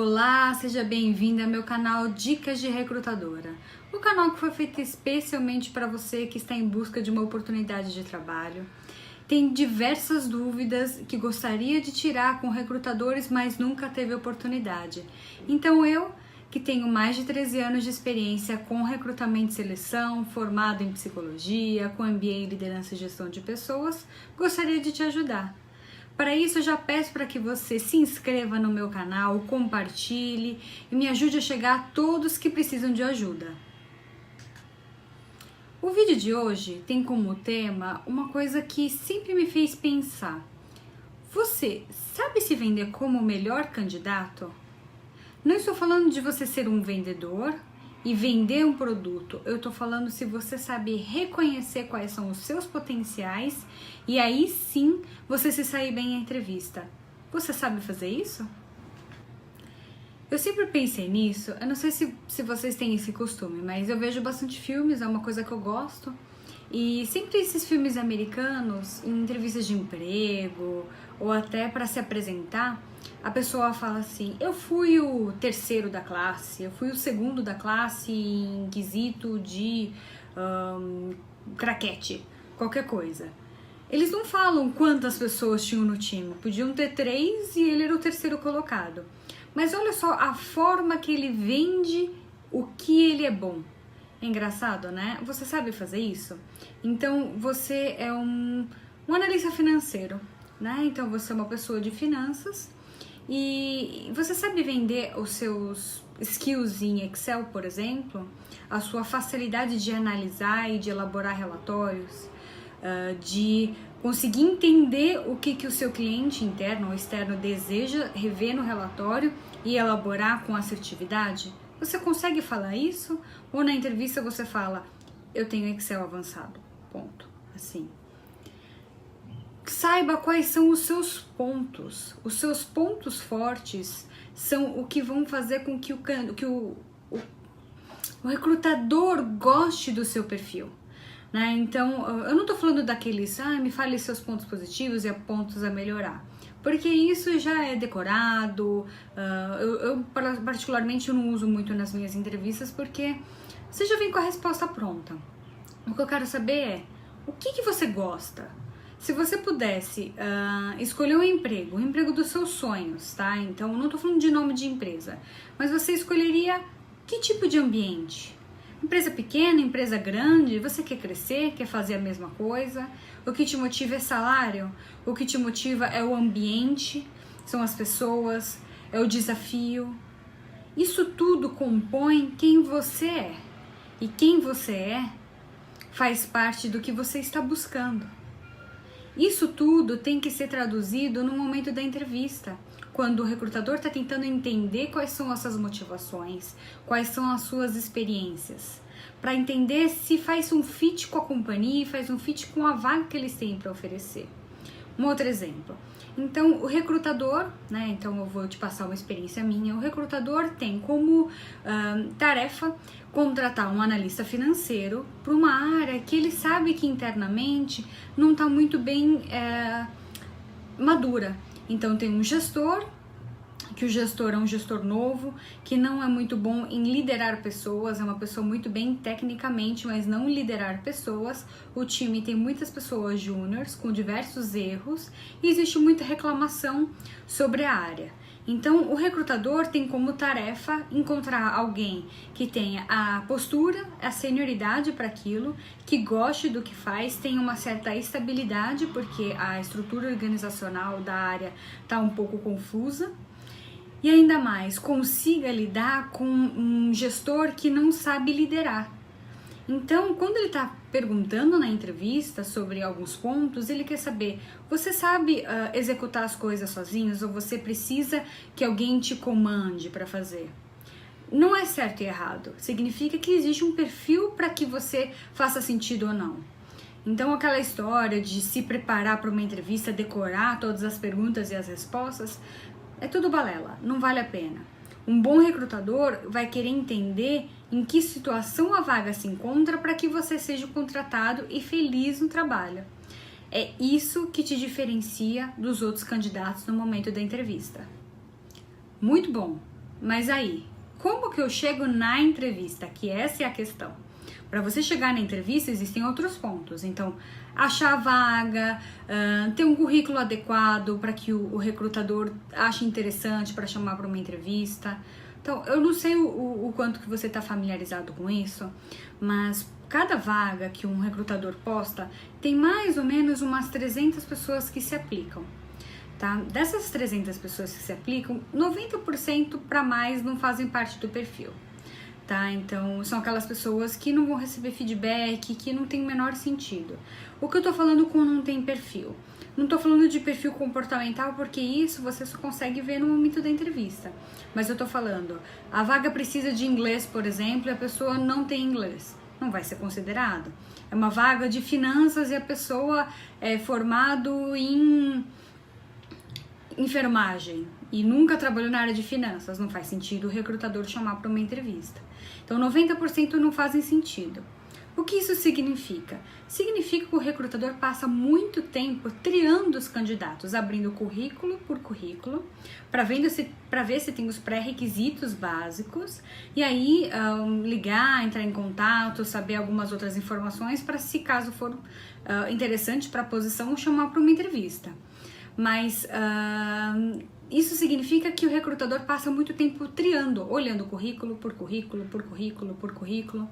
Olá, seja bem-vinda ao meu canal Dicas de Recrutadora, o canal que foi feito especialmente para você que está em busca de uma oportunidade de trabalho. Tem diversas dúvidas que gostaria de tirar com recrutadores, mas nunca teve oportunidade. Então eu, que tenho mais de 13 anos de experiência com recrutamento e seleção, formado em psicologia, com MBA em liderança e gestão de pessoas, gostaria de te ajudar. Para isso, eu já peço para que você se inscreva no meu canal, compartilhe e me ajude a chegar a todos que precisam de ajuda. O vídeo de hoje tem como tema uma coisa que sempre me fez pensar. Você sabe se vender como o melhor candidato? Não estou falando de você ser um vendedor e vender um produto. Eu estou falando se você sabe reconhecer quais são os seus potenciais e aí sim você se sair bem em entrevista. Você sabe fazer isso? Eu sempre pensei nisso. Eu não sei se vocês têm esse costume, mas eu vejo bastante filmes, é uma coisa que eu gosto. E sempre esses filmes americanos, em entrevistas de emprego ou até para se apresentar, a pessoa fala assim: eu fui o terceiro da classe, eu fui o segundo da classe em quesito de craquete, qualquer coisa. Eles não falam quantas pessoas tinham no time, podiam ter 3 e ele era o terceiro colocado. Mas olha só a forma que ele vende o que ele é bom. É engraçado, né? Você sabe fazer isso? Então, você é um analista financeiro, né? Então, você é uma pessoa de finanças e você sabe vender os seus skills em Excel, por exemplo? A sua facilidade de analisar e de elaborar relatórios, de conseguir entender o que o seu cliente interno ou externo deseja rever no relatório e elaborar com assertividade? Você consegue falar isso? Ou na entrevista você fala: eu tenho Excel avançado, ponto, assim. Saiba quais são os seus pontos. Os seus pontos fortes são o que vão fazer com que o recrutador goste do seu perfil, né? Então, eu não tô falando daqueles, me fale seus pontos positivos e pontos a melhorar, porque isso já é decorado. Eu particularmente eu não uso muito nas minhas entrevistas, porque você já vem com a resposta pronta. O que eu quero saber é, o que você gosta? Se você pudesse escolher o emprego dos seus sonhos, tá? Então, eu não tô falando de nome de empresa, mas você escolheria que tipo de ambiente? Empresa pequena, empresa grande? Você quer crescer, quer fazer a mesma coisa? O que te motiva é salário? O que te motiva é o ambiente? São as pessoas? É o desafio? Isso tudo compõe quem você é. E quem você é faz parte do que você está buscando. Isso tudo tem que ser traduzido no momento da entrevista, quando o recrutador está tentando entender quais são as suas motivações, quais são as suas experiências, para entender se faz um fit com a companhia, faz um fit com a vaga que eles têm para oferecer. Um outro exemplo. Então, o recrutador, né? Então eu vou te passar uma experiência minha. O recrutador tem como tarefa contratar um analista financeiro para uma área que ele sabe que internamente não está muito bem madura. Então tem um gestor, que o gestor é um gestor novo, que não é muito bom em liderar pessoas, é uma pessoa muito bem tecnicamente, mas não liderar pessoas. O time tem muitas pessoas júniores com diversos erros e existe muita reclamação sobre a área. Então, o recrutador tem como tarefa encontrar alguém que tenha a postura, a senioridade para aquilo, que goste do que faz, tenha uma certa estabilidade, porque a estrutura organizacional da área está um pouco confusa, e ainda mais, consiga lidar com um gestor que não sabe liderar. Então, quando ele está perguntando na entrevista sobre alguns pontos, ele quer saber: você sabe executar as coisas sozinhos ou você precisa que alguém te comande para fazer? Não é certo e errado. Significa que existe um perfil para que você faça sentido ou não. Então, aquela história de se preparar para uma entrevista, decorar todas as perguntas e as respostas, é tudo balela, não vale a pena. Um bom recrutador vai querer entender em que situação a vaga se encontra para que você seja contratado e feliz no trabalho. É isso que te diferencia dos outros candidatos no momento da entrevista. Muito bom! mas aí, como que eu chego na entrevista? Que essa é a questão. Para você chegar na entrevista, existem outros pontos. Então, achar a vaga, ter um currículo adequado para que o recrutador ache interessante para chamar para uma entrevista. Então, eu não sei o quanto que você está familiarizado com isso, mas cada vaga que um recrutador posta, tem mais ou menos umas 300 pessoas que se aplicam. Tá? Dessas 300 pessoas que se aplicam, 90% para mais não fazem parte do perfil. Tá? Então, são aquelas pessoas que não vão receber feedback, que não tem o menor sentido. O que eu tô falando com não tem perfil? Não tô falando de perfil comportamental, porque isso você só consegue ver no momento da entrevista. Mas eu tô falando, a vaga precisa de inglês, por exemplo, e a pessoa não tem inglês. Não vai ser considerado. É uma vaga de finanças e a pessoa é formado em enfermagem e nunca trabalhou na área de finanças, não faz sentido o recrutador chamar para uma entrevista. Então 90% não fazem sentido. O que isso significa? Significa que o recrutador passa muito tempo triando os candidatos, abrindo currículo por currículo, para ver se tem os pré-requisitos básicos, e aí ligar, entrar em contato, saber algumas outras informações, para se caso for interessante para a posição, chamar para uma entrevista. Mas isso significa que o recrutador passa muito tempo triando, olhando currículo por currículo, por currículo, por currículo.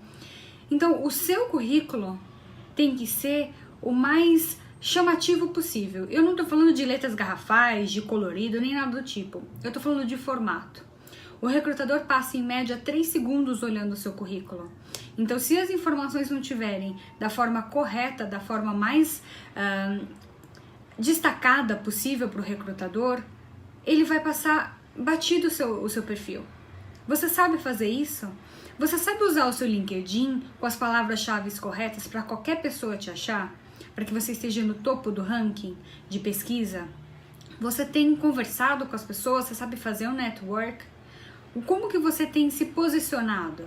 Então, o seu currículo tem que ser o mais chamativo possível. Eu não estou falando de letras garrafais, de colorido, nem nada do tipo. Eu estou falando de formato. O recrutador passa em média 3 segundos olhando o seu currículo. Então, se as informações não tiverem da forma correta, da forma mais destacada possível para o recrutador, ele vai passar batido o seu perfil. Você sabe fazer isso? Você sabe usar o seu LinkedIn com as palavras-chave corretas para qualquer pessoa te achar? Para que você esteja no topo do ranking de pesquisa? Você tem conversado com as pessoas? Você sabe fazer um network? Como que você tem se posicionado?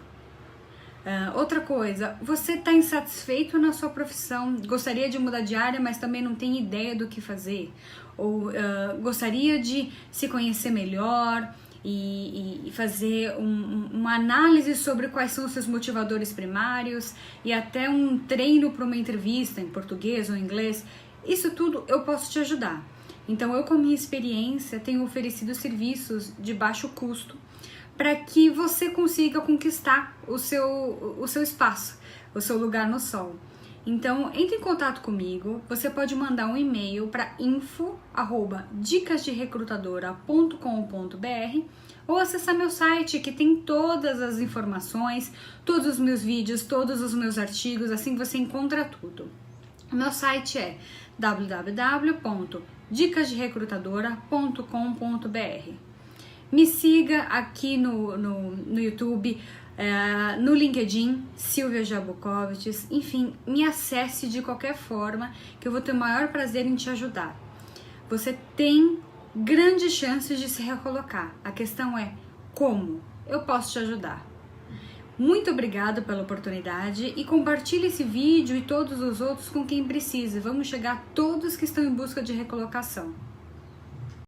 Outra coisa, você está insatisfeito na sua profissão, gostaria de mudar de área, mas também não tem ideia do que fazer, ou gostaria de se conhecer melhor e fazer uma análise sobre quais são os seus motivadores primários e até um treino para uma entrevista em português ou inglês. Isso tudo eu posso te ajudar. Então eu, com a minha experiência, tenho oferecido serviços de baixo custo para que você consiga conquistar o seu espaço, o seu lugar no sol. Então, entre em contato comigo, você pode mandar um e-mail para info@dicasderecrutadora.com.br ou acessar meu site, que tem todas as informações, todos os meus vídeos, todos os meus artigos, assim você encontra tudo. O meu site é www.dicasderecrutadora.com.br. Me siga aqui no YouTube, no LinkedIn, Silvia Jabukovics, enfim, me acesse de qualquer forma que eu vou ter o maior prazer em te ajudar. Você tem grandes chances de se recolocar. A questão é como eu posso te ajudar. Muito obrigada pela oportunidade e compartilhe esse vídeo e todos os outros com quem precisa. Vamos chegar a todos que estão em busca de recolocação.